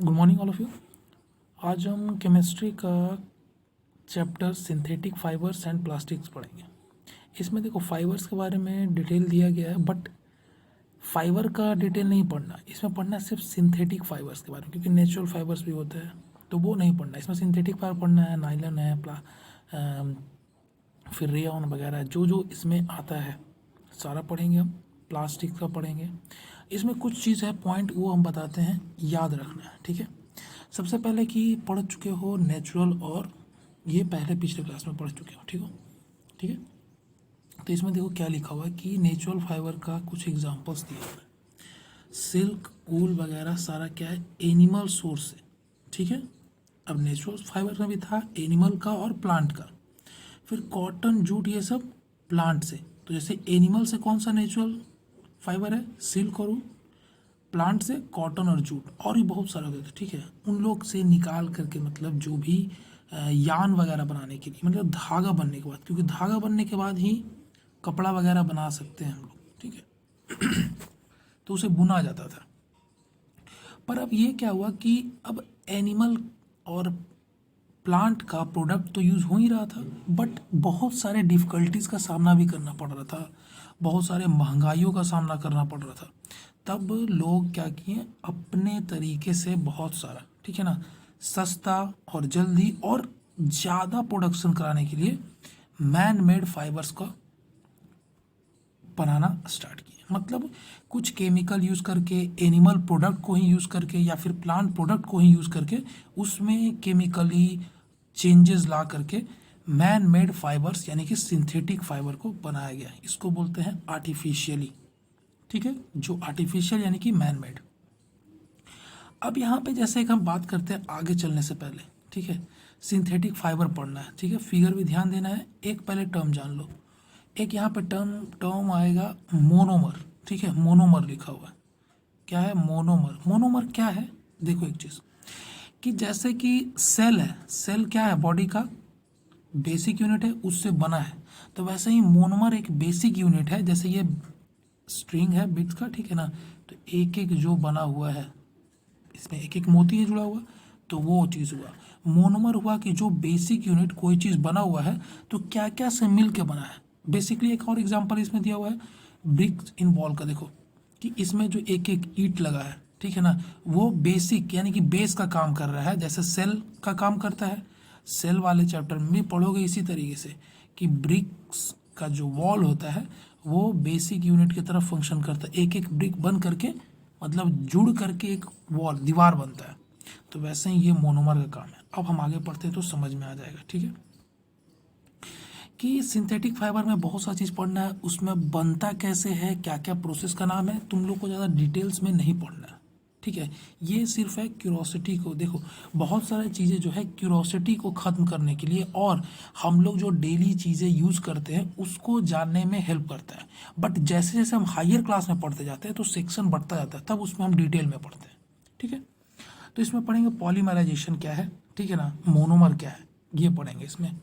Good morning all of you. आज हम chemistry का chapter synthetic fibres and plastics पढ़ेंगे। इसमें देखो फाइबर्स के बारे में डिटेल दिया गया है, बट फाइबर का डिटेल नहीं पढ़ना, इसमें पढ़ना है सिर्फ सिंथेटिक फाइबर्स के बारे में, क्योंकि नेचुरल फाइबर्स भी होते हैं तो वो नहीं पढ़ना। इसमें सिंथेटिक फाइबर पढ़ना है, नायलन है, फिर रेयॉन वगैरह जो जो इसमें आता है सारा पढ़ेंगे हम। प्लास्टिक का पढ़ेंगे। इसमें कुछ चीज़ है पॉइंट, वो हम बताते हैं, याद रखना है, ठीक है। सबसे पहले कि पढ़ चुके हो नेचुरल, और ये पहले पिछले क्लास में पढ़ चुके हो, ठीक है। तो इसमें देखो क्या लिखा हुआ है कि नेचुरल फाइबर का कुछ एग्जांपल्स दिया हुआ है। सिल्क, वूल वगैरह सारा क्या है, एनिमल सोर्स है, ठीक है। अब नेचुरल फाइबर में भी था एनिमल का और प्लांट का। फिर कॉटन, जूट, ये सब प्लांट से। तो जैसे एनिमल से कौन सा नेचुरल फाइबर है, सिल्क और वूल। प्लांट से कॉटन और जूट, और भी बहुत सारे होते थे, ठीक है। उन लोग से निकाल करके, मतलब जो भी यान वगैरह बनाने के लिए, मतलब धागा बनने के बाद, क्योंकि धागा बनने के बाद ही कपड़ा वगैरह बना सकते हैं हम लोग, ठीक है। तो उसे बुना जाता था। पर अब ये क्या हुआ कि अब एनिमल और प्लांट का प्रोडक्ट तो यूज़ हो ही रहा था, बट बहुत सारे डिफ़िकल्टीज़ का सामना भी करना पड़ रहा था, बहुत सारे महंगाइयों का सामना करना पड़ रहा था। तब लोग क्या किए, अपने तरीके से बहुत सारा, ठीक है ना, सस्ता और जल्दी और ज़्यादा प्रोडक्शन कराने के लिए मैन मेड फाइबर्स का बनाना स्टार्ट किए। मतलब कुछ केमिकल यूज़ करके, एनिमल प्रोडक्ट को ही यूज़ करके, या फिर प्लांट प्रोडक्ट को ही यूज़ करके, उसमें केमिकली चेंजेस ला करके मैन मेड फाइबर्स यानी कि सिंथेटिक फाइबर को बनाया गया। इसको बोलते हैं आर्टिफिशियली, ठीक है, जो आर्टिफिशियल यानी कि मैन मेड। अब यहाँ पे जैसे एक हम बात करते हैं आगे चलने से पहले, ठीक है, सिंथेटिक फाइबर पढ़ना है, ठीक है, फिगर भी ध्यान देना है। एक पहले टर्म जान लो, एक यहाँ पे टर्म आएगा मोनोमर, ठीक है, मोनोमर लिखा हुआ है। क्या है मोनोमर? मोनोमर क्या है, देखो एक चीज़ कि जैसे कि सेल है, सेल क्या है, बॉडी का बेसिक यूनिट है, उससे बना है। तो वैसे ही मोनोमर एक बेसिक यूनिट है, जैसे ये स्ट्रिंग है बिट्स का, ठीक है ना। तो एक एक जो बना हुआ है, इसमें एक एक मोती है जुड़ा हुआ, तो वो चीज़ हुआ मोनोमर। हुआ कि जो बेसिक यूनिट कोई चीज़ बना हुआ है तो क्या क्या से मिल के बना है। बेसिकली एक और एग्जांपल इसमें दिया हुआ है ब्रिक्स इन वॉल का। देखो कि इसमें जो एक एक ईंट लगा है, ठीक है ना, वो बेसिक यानी कि बेस का काम कर रहा है, जैसे सेल का काम करता है। सेल वाले चैप्टर में भी पढ़ोगे इसी तरीके से कि ब्रिक्स का जो वॉल होता है वो बेसिक यूनिट की तरफ फंक्शन करता है। एक एक ब्रिक बन करके, मतलब जुड़ करके एक वॉल, दीवार बनता है। तो वैसे ही ये मोनोमर का काम है। अब हम आगे पढ़ते हैं तो समझ में आ जाएगा, ठीक है, कि सिंथेटिक फाइबर में बहुत सा चीज़ पढ़ना है, उसमें बनता कैसे है, क्या क्या प्रोसेस का नाम है, तुम लोग को ज़्यादा डिटेल्स में नहीं पढ़ना है, ठीक है। ये सिर्फ है क्यूरोसिटी को, देखो बहुत सारी चीज़ें जो है क्यूरोसिटी को ख़त्म करने के लिए, और हम लोग जो डेली चीज़ें यूज़ करते हैं उसको जानने में हेल्प करता है। बट जैसे जैसे हम हायर क्लास में पढ़ते जाते हैं तो सेक्शन बढ़ता जाता है, तब उसमें हम डिटेल में पढ़ते हैं, ठीक है। तो इसमें पढ़ेंगे पॉलीमराइजेशन क्या है, ठीक है ना, मोनोमर क्या है, ये पढ़ेंगे इसमें।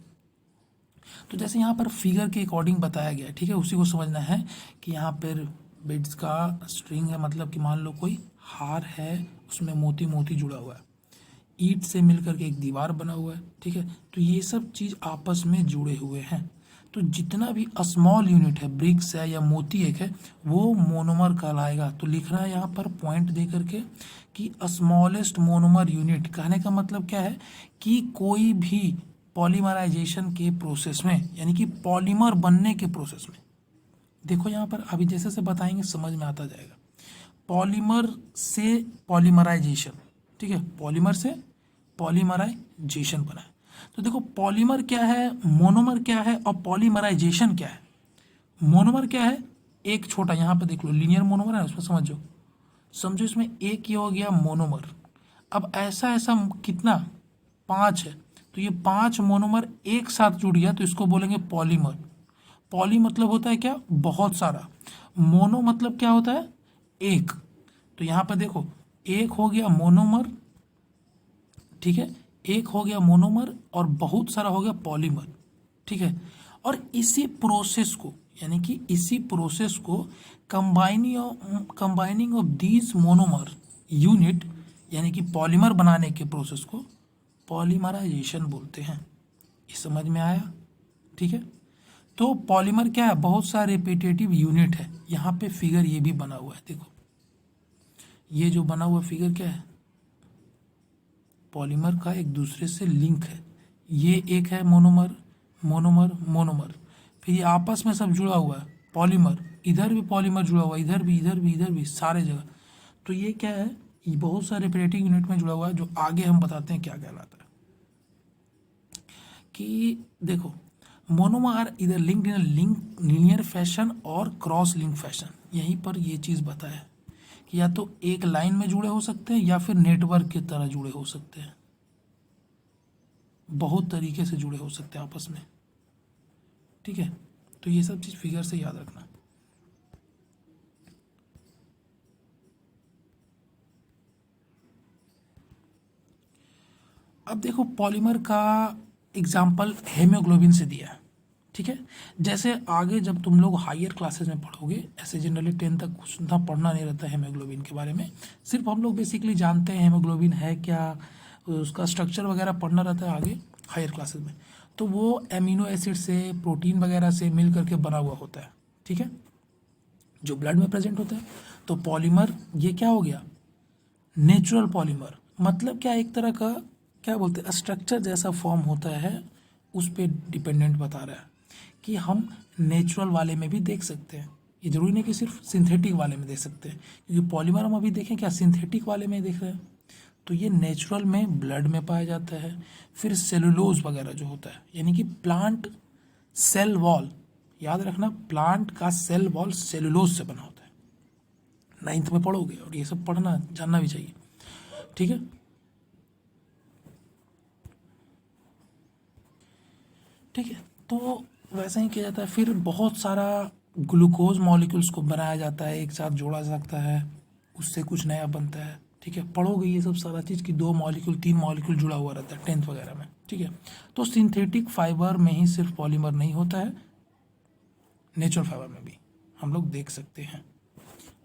तो जैसे यहाँ पर फिगर के अकॉर्डिंग बताया गया है, ठीक है, उसी को समझना है कि यहाँ पर बिट्स का स्ट्रिंग है, मतलब कि मान लो कोई हार है, उसमें मोती मोती जुड़ा हुआ है, ईंट से मिलकर के एक दीवार बना हुआ है, ठीक है। तो ये सब चीज़ आपस में जुड़े हुए हैं। तो जितना भी स्मॉल यूनिट है, ब्रिक्स है या मोती एक है, वो मोनोमर कहलाएगा। तो लिखना है यहाँ पर पॉइंट दे करके कि स्मॉलेस्ट मोनोमर यूनिट। कहने का मतलब क्या है कि कोई भी पॉलीमराइजेशन के प्रोसेस में, यानी कि पॉलीमर बनने के प्रोसेस में, देखो यहाँ पर अभी जैसे से बताएंगे समझ में आता जाएगा। पॉलीमर से पॉलीमराइजेशन, ठीक है, पॉलीमर से पॉलीमराइजेशन बना है। तो देखो पॉलीमर क्या है, मोनोमर क्या है, और पॉलीमराइजेशन क्या है। मोनोमर क्या है, एक छोटा यहाँ पे देख लो लीनियर मोनोमर है, उसमें समझो इसमें एक ये हो गया मोनोमर। अब ऐसा ऐसा कितना, 5 है, तो ये 5 मोनोमर एक साथ जुड़ गया तो इसको बोलेंगे पॉलीमर। पॉली मतलब होता है क्या, बहुत सारा। मोनो मतलब क्या होता है, एक। तो यहाँ पर देखो एक हो गया मोनोमर, ठीक है, एक हो गया मोनोमर और बहुत सारा हो गया पॉलीमर, ठीक है। और इसी प्रोसेस को, यानी कि इसी प्रोसेस को combining of these monomer unit यानी कि पॉलीमर बनाने के प्रोसेस को पॉलीमराइजेशन बोलते हैं। ये समझ में आया? ठीक है। तो पॉलीमर क्या है? बहुत सारे रिपीटेटिव यूनिट है। यहाँ पे फिगर ये भी बना हुआ है, देखो ये जो बना हुआ फिगर क्या है? पॉलीमर का एक दूसरे से लिंक है। ये एक है मोनोमर, मोनोमर, मोनोमर, फिर ये आपस में सब जुड़ा हुआ है पॉलीमर, इधर भी पॉलीमर जुड़ा हुआ है, इधर भी, इधर भी, इधर भी, सारे जगह। तो ये क्या है? ये बहुत सारे रिपीटेटिव यूनिट में जुड़ा हुआ है, जो आगे हम बताते हैं क्या कहलाता है। कि देखो, मोनोमर आर इधर linked in link linear fashion और क्रॉस लिंक फैशन। यहीं पर ये चीज़ बताया कि या तो एक लाइन में जुड़े हो सकते हैं या फिर नेटवर्क की तरह जुड़े हो सकते हैं, बहुत तरीके से जुड़े हो सकते हैं आपस में। ठीक है, तो ये सब चीज़ फिगर से याद रखना। अब देखो, पॉलीमर का एग्जाम्पल हेमोग्लोबिन से दिया है। ठीक है, जैसे आगे जब तुम लोग हायर क्लासेस में पढ़ोगे, ऐसे जनरली 10 तक कुछ ना पढ़ना नहीं रहता है हेमोग्लोबिन के बारे में, सिर्फ हम लोग बेसिकली जानते हैं हेमोग्लोबिन है क्या, उसका स्ट्रक्चर वगैरह पढ़ना रहता है आगे हायर क्लासेस में। तो वो एमिनो एसिड से, प्रोटीन वगैरह से मिल करके बना हुआ होता है। ठीक है, जो ब्लड में प्रेजेंट होता है। तो पॉलीमर ये क्या हो गया? Natural polymer. मतलब क्या? एक तरह का क्या बोलते हैं, स्ट्रक्चर जैसा फॉर्म होता है, उस पर डिपेंडेंट बता रहा है कि हम नेचुरल वाले में भी देख सकते हैं। ये जरूरी नहीं कि सिर्फ सिंथेटिक वाले में देख सकते हैं, क्योंकि पॉलीमर हम अभी देखें क्या सिंथेटिक वाले में देख रहे हैं। तो ये नेचुरल में ब्लड में पाया जाता है। फिर सेलुलोज वगैरह जो होता है, यानी कि प्लांट सेल वॉल, याद रखना प्लांट का सेल वॉल सेलुलोज से बना होता है। 9th में पढ़ोगे, और ये सब पढ़ना जानना भी चाहिए। ठीक है, ठीक है। तो वैसा ही किया जाता है। फिर बहुत सारा ग्लूकोज मॉलिक्यूल्स को बनाया जाता है, एक साथ जोड़ा जाता है, उससे कुछ नया बनता है। ठीक है, पढ़ोगे ये सब सारा चीज़ कि 2 मॉलिक्यूल 3 मॉलिक्यूल जुड़ा हुआ रहता है 10th वगैरह में। ठीक है, तो सिंथेटिक फाइबर में ही सिर्फ पॉलीमर नहीं होता है, नेचुरल फाइबर में भी हम लोग देख सकते हैं,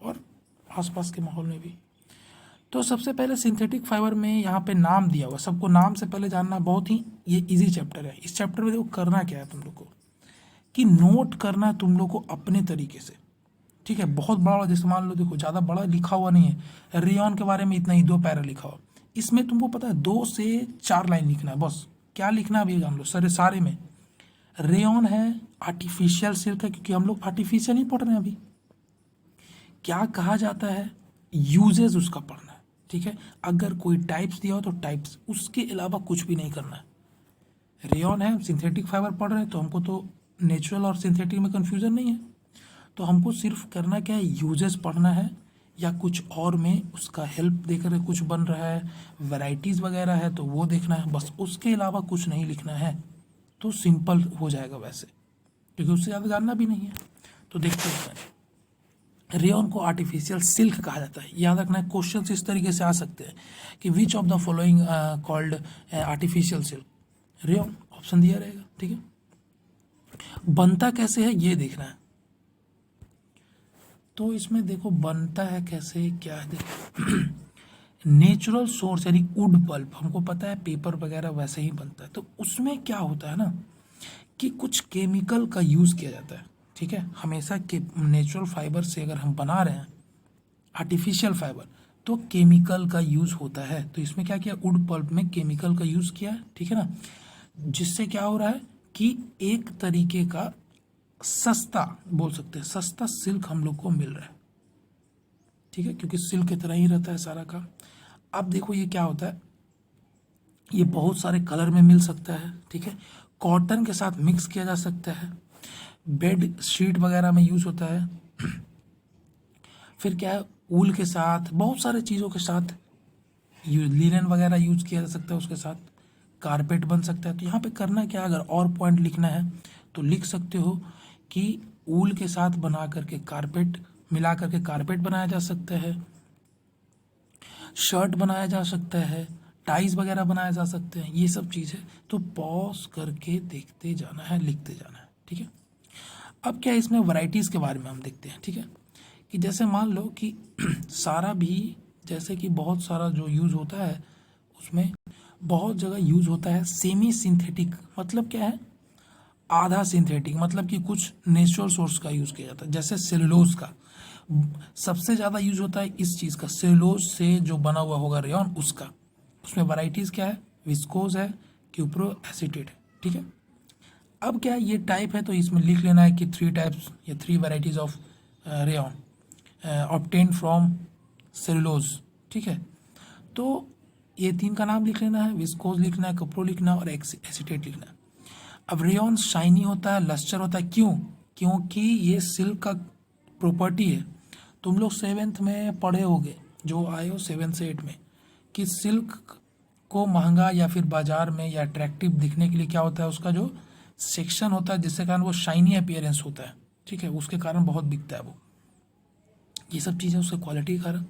और आसपास के माहौल में भी। तो सबसे पहले सिंथेटिक फाइबर में यहाँ पे नाम दिया हुआ, सबको नाम से पहले जानना, बहुत ही ये इजी चैप्टर है। इस चैप्टर में देखो करना क्या है तुम लोग को, कि नोट करना है तुम लोग को अपने तरीके से। ठीक है, बहुत बड़ा, जैसे मान लो देखो ज़्यादा बड़ा लिखा हुआ नहीं है, रेयन के बारे में इतना ही 2 पैरा लिखा हुआ, इसमें तुमको पता है 2 से 4 लाइन लिखना है बस। क्या लिखना है अभी जान लो, सारे में रेयन है, आर्टिफिशियल सिल्क है, क्योंकि हम लोग आर्टिफिशियल ही पढ़ रहे हैं अभी। क्या कहा जाता है, यूजेज उसका पढ़ना है। ठीक है, अगर कोई टाइप्स दिया हो तो टाइप्स, उसके अलावा कुछ भी नहीं करना है। रेयन है, सिंथेटिक फाइबर पढ़ रहे हैं, तो हमको तो नेचुरल और सिंथेटिक में कन्फ्यूजन नहीं है, तो हमको सिर्फ करना क्या है, यूजेस पढ़ना है, या कुछ और में उसका हेल्प देकर कुछ बन रहा है, वैरायटीज़ वगैरह है तो वो देखना है, बस उसके अलावा कुछ नहीं लिखना है। तो सिंपल हो जाएगा वैसे, क्योंकि उससे ज़्यादा जानना भी नहीं है। तो देखते हैं, रेयन को आर्टिफिशियल सिल्क कहा जाता है। याद रखना है, क्वेश्चंस इस तरीके से आ सकते हैं कि which of the following called artificial silk, rayon option दिया रहेगा। ठीक है, बनता कैसे है ये देखना है। तो इसमें देखो बनता है कैसे, क्या है देखो, नेचुरल सोर्स यानी वुड पल्प, हमको पता है पेपर वगैरह वैसे ही बनता है। तो उसमें क्या होता है ना, कि कुछ केमिकल का यूज़ किया जाता है। ठीक है, हमेशा के नेचुरल फाइबर से अगर हम बना रहे हैं आर्टिफिशियल फाइबर, तो केमिकल का यूज़ होता है। तो इसमें क्या किया, वुड पल्प में केमिकल का यूज़ किया है। ठीक है ना, जिससे क्या हो रहा है कि एक तरीके का सस्ता, बोल सकते हैं सस्ता सिल्क हम लोग को मिल रहा है। ठीक है, क्योंकि सिल्क की तरह ही रहता है सारा का। अब देखो ये क्या होता है, ये बहुत सारे कलर में मिल सकता है। ठीक है, कॉटन के साथ मिक्स किया जा सकता है, बेड शीट वगैरह में यूज़ होता है। फिर क्या है, ऊल के साथ, बहुत सारे चीज़ों के साथ, लिनन वगैरह यूज़ किया जा सकता है, उसके साथ कारपेट बन सकता है। तो यहाँ पे करना क्या, अगर और पॉइंट लिखना है तो लिख सकते हो कि ऊल के साथ बना करके कारपेट, मिला करके कारपेट बनाया जा सकता है, शर्ट बनाया जा सकता है, टाइज वगैरह बनाए जा सकते हैं, ये सब चीज़ है। तो पॉज करके देखते जाना है, लिखते जाना है। ठीक है, अब क्या है, इसमें वैरायटीज़ के बारे में हम देखते हैं। ठीक है, कि जैसे मान लो कि सारा भी जैसे कि बहुत सारा जो यूज़ होता है उसमें बहुत जगह यूज़ होता है सेमी सिंथेटिक, मतलब क्या है, आधा सिंथेटिक, मतलब कि कुछ नेचुरल सोर्स का यूज़ किया जाता है। जैसे सेलुलोज का सबसे ज़्यादा यूज होता है इस चीज़ का, सेलुलोज से जो बना हुआ होगा रेयॉन उसका। उसमें वैरायटीज़ क्या है, विस्कोज है, क्यूप्रो एसिटेट है, ठीक है। अब क्या है, ये टाइप है तो इसमें लिख लेना है कि 3 टाइप्स या 3 varieties of rayon obtain from cellulose, ठीक है। तो ये 3 का नाम लिख लेना है, विस्कोज लिखना है, कप्रो लिखना है और एसिटेट लिखना है। अब रेयॉन शाइनी होता है, लस्टर होता है, क्यों? क्योंकि ये सिल्क का प्रॉपर्टी है। तुम लोग 7th में पढ़े होगे, जो आए हो 7 से 8 में, कि सिल्क को महंगा या फिर बाजार में या अट्रैक्टिव दिखने के लिए क्या होता है, उसका जो सेक्शन होता है जिसके कारण वो शाइनी अपीयरेंस होता है, ठीक है, उसके कारण बहुत बिकता है वो। ये सब चीज़ें उसके क्वालिटी के कारण।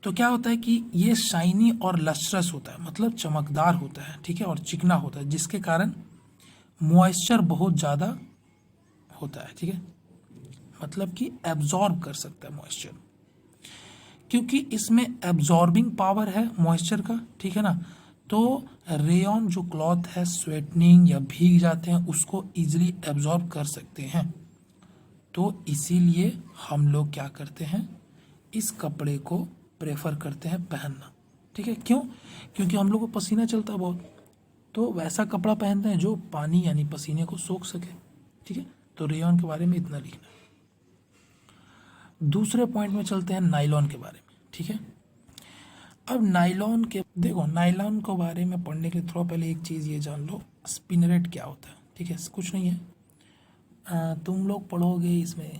तो क्या होता है कि ये शाइनी और लस्ट्रस होता है, मतलब चमकदार होता है, ठीक है, और चिकना होता है, जिसके कारण मॉइस्चर बहुत ज़्यादा होता है, ठीक है, मतलब कि एब्जॉर्ब कर सकता है मॉइस्चर, क्योंकि इसमें एब्जॉर्बिंग पावर है मॉइस्चर का, ठीक है ना। तो रेयॉन जो क्लॉथ है स्वेटनिंग या भीग जाते हैं उसको इजीली एब्जॉर्ब कर सकते हैं। तो इसीलिए हम लोग क्या करते हैं, इस कपड़े को प्रेफर करते हैं पहनना, ठीक है। क्यों? क्योंकि हम लोग को पसीना चलता है बहुत, तो वैसा कपड़ा पहनते हैं जो पानी यानी पसीने को सोख सके, ठीक है। तो रेयॉन के बारे में इतना लिखना है। दूसरे पॉइंट में चलते हैं नाइलॉन के बारे में, ठीक है। अब नाइलॉन के देखो, नाइलॉन के बारे में पढ़ने के लिए थोड़ा पहले एक चीज़ ये जान लो, स्पिनरेट क्या होता है, ठीक है। कुछ नहीं है, तुम लोग पढ़ोगे इसमें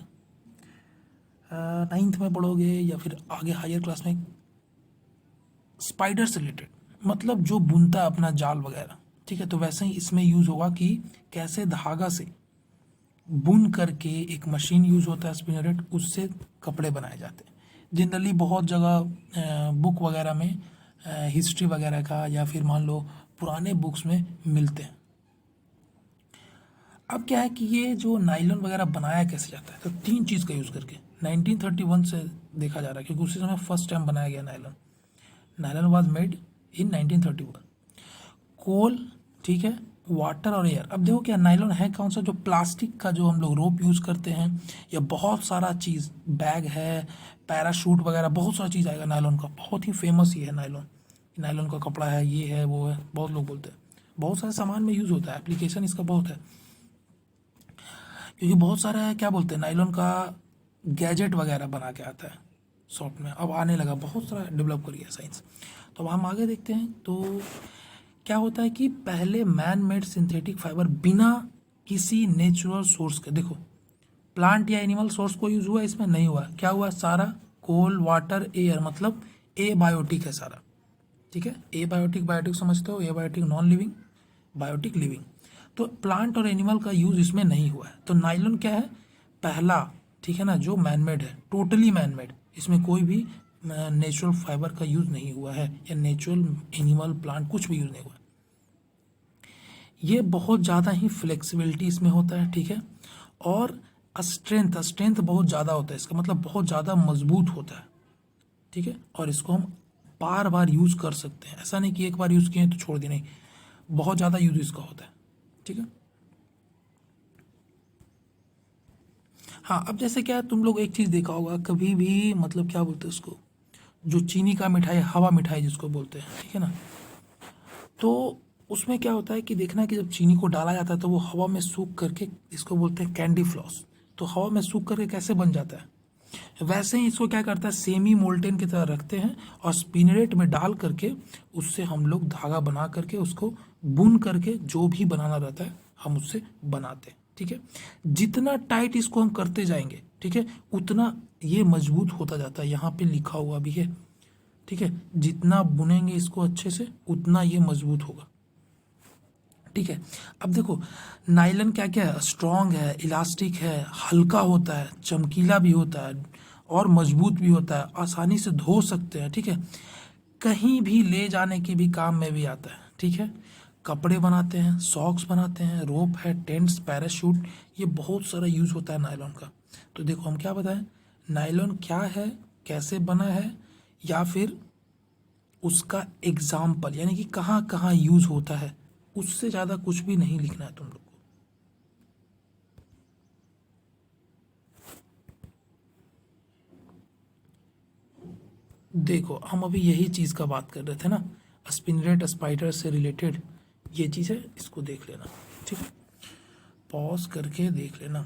9th में पढ़ोगे या फिर आगे हायर क्लास में, स्पाइडर से रिलेटेड, मतलब जो बुनता है अपना जाल वगैरह, ठीक है। तो वैसे ही इसमें यूज़ होगा कि कैसे धागा से बुन करके एक मशीन यूज़ होता है स्पिनरेट, उससे कपड़े बनाए जाते हैं। जनरली बहुत जगह बुक वगैरह में हिस्ट्री वगैरह का या फिर मान लो पुराने बुक्स में मिलते हैं। अब क्या है कि ये जो नाइलॉन वगैरह बनाया कैसे जाता है, तो 3 चीज़ का यूज़ करके 1931 से देखा जा रहा है, क्योंकि उसी समय फर्स्ट टाइम बनाया गया nylon. Nylon was made in 1931। कोल, ठीक है, वाटर और एयर। अब देखो क्या नाइलॉन है कौन सा, जो प्लास्टिक का जो हम लोग रोप यूज़ करते हैं, या बहुत सारा चीज़, बैग है, पैराशूट वगैरह, बहुत सारा चीज़ आएगा नाइलॉन का, बहुत ही फेमस ही है नाइलॉन। नाइलॉन का कपड़ा है, ये है वो है, बहुत लोग बोलते हैं। बहुत सारे सामान में यूज़ होता है, एप्लीकेशन इसका बहुत है, क्योंकि बहुत सारा है, क्या बोलते हैं, नाइलॉन का गैजेट वगैरह बना के आता है शॉप में, अब आने लगा, बहुत सारा डेवलप कर गया साइंस। तो अब हम आगे देखते हैं। तो क्या होता है कि पहले मैन मेड सिंथेटिक फाइबर बिना किसी नेचुरल सोर्स के, देखो प्लांट या एनिमल सोर्स को यूज हुआ, इसमें नहीं हुआ, क्या हुआ, सारा कोल वाटर एयर, मतलब ए बायोटिक है सारा, ठीक है। ए बायोटिक, बायोटिक समझते हो, abiotic non living, biotic living. तो प्लांट और एनिमल का यूज इसमें नहीं हुआ है। तो नाइलॉन क्या है, पहला, ठीक है ना, जो मैनमेड है, टोटली मैनमेड, इसमें कोई भी नेचुरल फाइबर का यूज नहीं हुआ है, या नेचुरल एनिमल प्लांट कुछ भी यूज नहीं हुआ है। ये बहुत ज़्यादा ही फ्लेक्सिबिलिटी इसमें होता है, ठीक है, और स्ट्रेंथ, स्ट्रेंथ बहुत ज़्यादा होता है इसका, मतलब बहुत ज़्यादा मजबूत होता है, ठीक है। और इसको हम बार बार यूज़ कर सकते हैं, ऐसा नहीं कि एक बार यूज़ किए तो छोड़ दिए, नहीं, बहुत ज़्यादा यूज इसका होता है, ठीक है। हाँ, अब जैसे क्या तुम लोग एक चीज़ देखा होगा कभी भी, मतलब क्या बोलते हैं उसको, जो चीनी का मिठाई, हवा मिठाई जिसको बोलते हैं, ठीक है ना। तो उसमें क्या होता है कि देखना कि जब चीनी को डाला जाता है तो वो हवा में सूख करके, इसको बोलते हैं कैंडी फ्लॉस, तो हवा में सूख करके कैसे बन जाता है, वैसे ही इसको क्या करता है, सेमी मोल्टेन की तरह रखते हैं और स्पिनरेट में डाल करके उससे हम लोग धागा बना करके उसको बुन करके जो भी बनाना रहता है हम उससे बनाते हैं, ठीक है। जितना टाइट इसको हम करते जाएंगे, ठीक है, उतना ये मजबूत होता जाता है, यहाँ पे लिखा हुआ भी है, ठीक है। जितना बुनेंगे इसको अच्छे से उतना ये मजबूत होगा, ठीक है। अब देखो नाइलन क्या क्या है, स्ट्रॉन्ग है, इलास्टिक है, हल्का होता है, चमकीला भी होता है और मजबूत भी होता है, आसानी से धो सकते हैं, ठीक है, कहीं भी ले जाने के भी काम में भी आता है, ठीक है। कपड़े बनाते हैं, सॉक्स बनाते हैं, रोप है, टेंट्स, पैराशूट, ये बहुत सारा यूज़ होता है नायलॉन का। तो देखो हम क्या बताएं, नायलॉन क्या है, कैसे बना है, या फिर उसका एग्जाम्पल, यानी कि कहाँ कहाँ यूज होता है, उससे ज़्यादा कुछ भी नहीं लिखना है तुम लोग को। देखो हम अभी यही चीज़ का बात कर रहे थे ना, स्पिनरेट स्पाइडर से रिलेटेड ये चीज़ है, इसको देख लेना, ठीक है, पॉज करके देख लेना।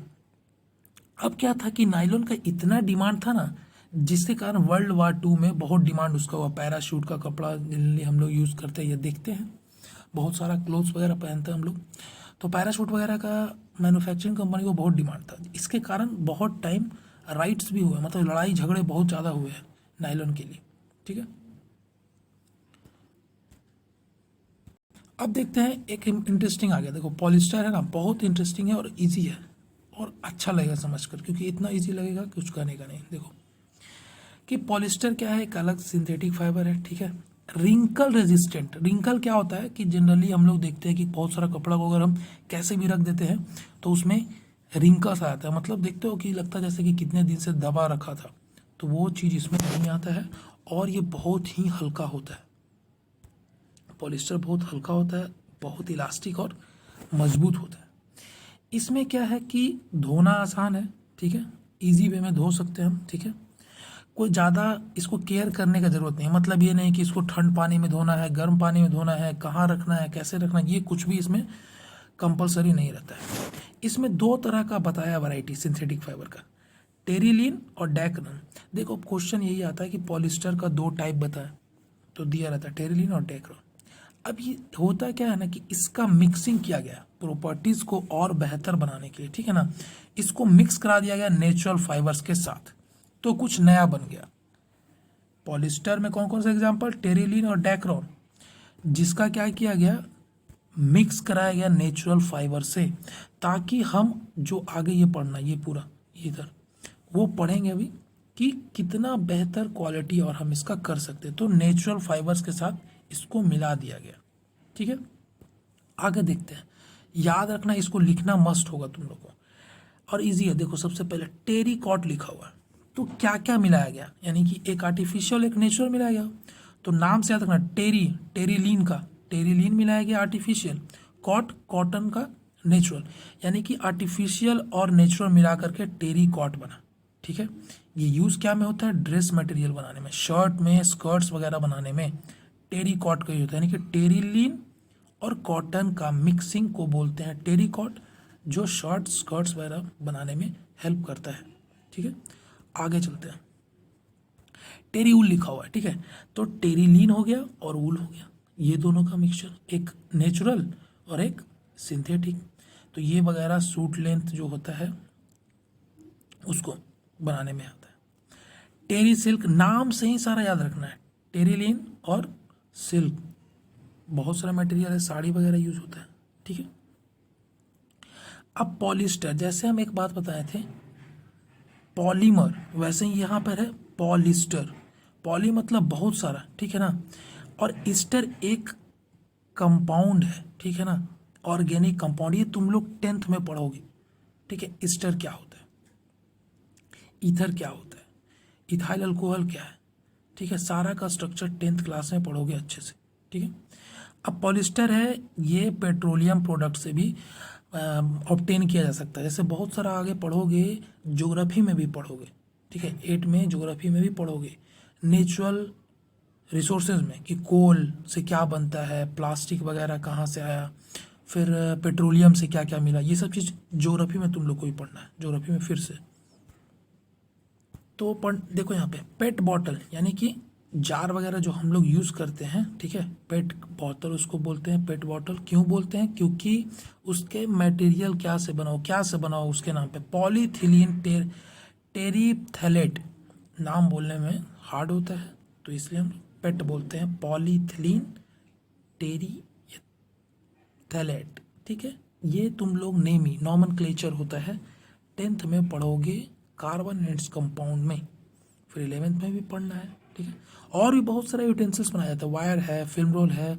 अब क्या था कि नायलॉन का इतना डिमांड था ना, जिसके कारण वर्ल्ड वार 2 में बहुत डिमांड उसका हुआ। पैराशूट का कपड़ा जनरली हम लोग यूज़ करते हैं, ये देखते हैं, बहुत सारा क्लोथ्स वगैरह पहनते हैं हम लोग, तो पैराशूट वगैरह का मैन्युफैक्चरिंग कंपनी को बहुत डिमांड था। इसके कारण बहुत टाइम राइट्स भी हुए, मतलब लड़ाई झगड़े बहुत ज़्यादा हुए हैं नायलॉन के लिए, ठीक है। अब देखते हैं एक इंटरेस्टिंग आ गया, देखो पॉलिस्टर है ना, बहुत इंटरेस्टिंग है और इजी है और अच्छा लगेगा समझकर, क्योंकि इतना इजी लगेगा कि कुछ कहने का नहीं। देखो कि पॉलिस्टर क्या है, एक अलग सिंथेटिक फाइबर है, ठीक है, रिंकल रेजिस्टेंट। रिंकल क्या होता है कि जनरली हम लोग देखते हैं कि बहुत सारा कपड़ा को अगर हम कैसे भी रख देते हैं तो उसमें रिंकल्स आ जाता है, मतलब देखते हो कि लगता है जैसे कि कितने दिन से दबा रखा था, तो वो चीज़ इसमें नहीं आता है और ये बहुत ही हल्का होता है। पॉलिस्टर बहुत हल्का होता है, बहुत इलास्टिक और मजबूत होता है। इसमें क्या है कि धोना आसान है, ठीक है, इजी वे में धो सकते हैं हम, ठीक है, कोई ज़्यादा इसको केयर करने का ज़रूरत नहीं है। मतलब ये नहीं कि इसको ठंड पानी में धोना है, गर्म पानी में धोना है, कहाँ रखना है, कैसे रखना है, ये कुछ भी इसमें कंपलसरी नहीं रहता है। इसमें दो तरह का बताया वैरायटी सिंथेटिक फाइबर का, टेरिलीन और डेक्रन। देखो क्वेश्चन यही आता है कि पॉलिस्टर का दो टाइप बताया, तो दिया रहता है टेरिलीन और डेक्रन। अब ये होता क्या है ना कि इसका मिक्सिंग किया गया प्रॉपर्टीज को और बेहतर बनाने के लिए, ठीक है ना, इसको मिक्स करा दिया गया नेचुरल फाइबर्स के साथ, तो कुछ नया बन गया। पॉलिस्टर में कौन कौन से एग्जांपल, टेरिलीन और डेक्रॉन, जिसका क्या किया गया, मिक्स कराया गया नेचुरल फाइबर से, ताकि हम जो आगे ये पढ़ना, ये पूरा इधर वो पढ़ेंगे अभी कि कितना बेहतर क्वालिटी और हम इसका कर सकते हैं। तो नेचुरल फाइबर्स के साथ इसको मिला दिया गया, ठीक है। आगे देखते हैं, याद रखना इसको लिखना मस्ट होगा तुम लोगों को, और इजी है। देखो सबसे पहले टेरिकॉट लिखा हुआ है, तो क्या क्या मिलाया गया, यानी कि एक आर्टिफिशियल एक नेचुरल मिलाया गया। तो नाम से याद रखना, टेरिलीन का टेरिलीन मिलाया गया आर्टिफिशियल, कॉटन का नेचुरल, यानी कि आर्टिफिशियल और नेचुरल मिला करके टेरिकॉट बना, ठीक है। ये यूज़ क्या में होता है, ड्रेस मटेरियल बनाने में, शर्ट में, स्कर्ट्स वगैरह बनाने में टेरिकॉट का यूज होता है, यानी कि टेरिलीन और कॉटन का मिक्सिंग को बोलते हैं टेरिकॉट, जो शर्ट स्कर्ट्स वगैरह बनाने में हेल्प करता है, ठीक है। आगे चलते हैं, टेरी ऊल लिखा हुआ है, ठीक है, तो टेरिलीन हो गया और ऊल हो गया, ये दोनों का मिक्सचर, एक नेचुरल और एक सिंथेटिक। तो ये वगैरह सूट लेंथ जो होता है उसको बनाने में आता है। टेरी सिल्क, नाम से ही सारा याद रखना है, टेरिलीन और सिल्क, बहुत सारा मटेरियल है, साड़ी वगैरह यूज होता है, ठीक है। अब पॉलिस्टर, जैसे हम एक बात बताए थे पॉलीमर, वैसे ही यहाँ पर है पॉलिस्टर। पॉली मतलब बहुत सारा, ठीक है ना, और ईस्टर एक कंपाउंड है, ठीक है ना, ऑर्गेनिक कंपाउंड, ये तुम लोग 10th में पढ़ोगे, ठीक है। ईस्टर क्या होता है, ईथर क्या होता है, इथाइल अल्कोहल क्या है, ठीक है, सारा का स्ट्रक्चर 10th क्लास में पढ़ोगे अच्छे से, ठीक है। अब पॉलिस्टर है, ये पेट्रोलियम प्रोडक्ट से भी ऑब्टेन किया जा सकता है, जैसे बहुत सारा आगे पढ़ोगे, ज्योग्राफी में भी पढ़ोगे, ठीक है, 8 में ज्योग्राफी में भी पढ़ोगे, नेचुरल रिसोर्सेज में कि कोल से क्या बनता है, प्लास्टिक वगैरह कहाँ से आया, फिर पेट्रोलियम से क्या क्या मिला, ये सब चीज़ ज्योग्राफी में तुम लोग को ही पढ़ना है, ज्योग्राफी में फिर से। तो देखो यहाँ पे पेट बॉटल, यानी कि जार वगैरह जो हम लोग यूज़ करते हैं, ठीक है, पेट बॉटल उसको बोलते हैं, पेट बॉटल क्यों बोलते हैं, क्योंकि उसके मटेरियल क्या से बना हो उसके नाम पे, पॉलीथिलीन टेरीथैलेट, नाम बोलने में हार्ड होता है तो इसलिए हम पेट बोलते हैं, पॉलीथिलीन टेरीथैलेट, ठीक है। ये तुम लोग नेम ही नॉमेनक्लेचर होता है, 10th में पढ़ोगे कार्बन एंड कंपाउंड में, फिर 11th में भी पढ़ना है, ठीक है। और भी बहुत सारे यूटेंसिल्स बनाया जाता है, वायर है, फिल्म रोल है,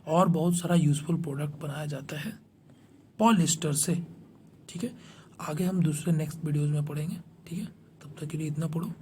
और बहुत सारा यूजफुल प्रोडक्ट बनाया जाता है पॉलिस्टर से, ठीक है। आगे हम दूसरे नेक्स्ट वीडियोज़ में पढ़ेंगे, ठीक है, तब तक के लिए इतना पढ़ो।